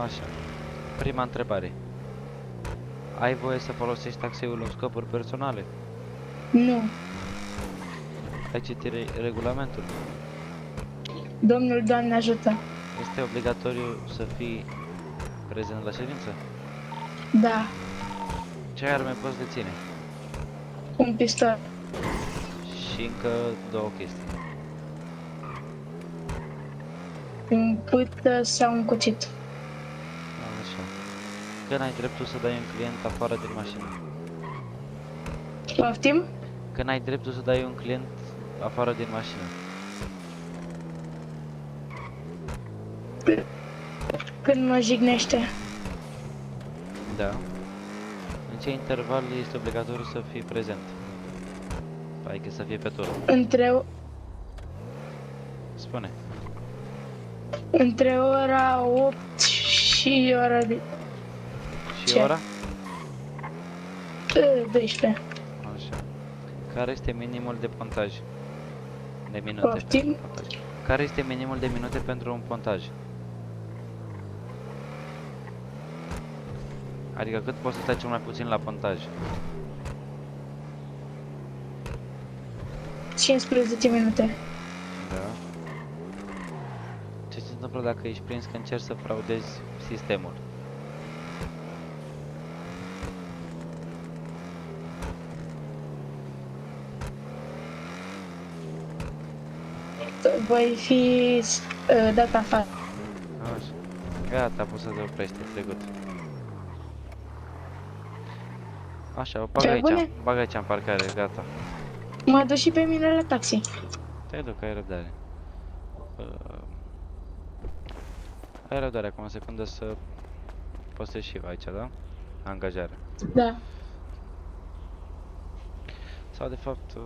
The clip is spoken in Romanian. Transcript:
Așa. Prima întrebare. Ai voie să folosești taxiul în scopuri personale? Nu. Ai citit regulamentul? Domnul, Doamne ajută. Este obligatoriu să fii prezent la ședință? Da. Ce arme poți deține? Un pistol. Și încă două chestii. Un pâtă sau un cuțit. Așa. Când ai dreptul să dai un client afară din mașină? Poftim? Când ai dreptul să dai un client afară din mașină? Când mă jignește. Da. În ce interval este obligatoriu să fii prezent? Adică să fie pe turn. Spune. Între ora 8 și ora de... Și Ce? ora? 12. Așa. Care este minimul de pontaj? De minute Poftim? pentru pontaj. Care este minimul de minute pentru un pontaj? Adică cât poți să stai cel mai puțin la pontaj? 15 minute. Da. Ce se întâmplă dacă ești prins că încerci să fraudezi sistemul? Voi fi dat afară. Așa. Gata, poți să te oprești, e trecut. Așa, o bag Ce aici, bune? bag aici în parcare, gata. Mă duc și pe mine la taxi. Te duc, ai răbdare. Ai răbdare acum o secundă să postez și eu aici, da? Angajare. Da. Sau de fapt...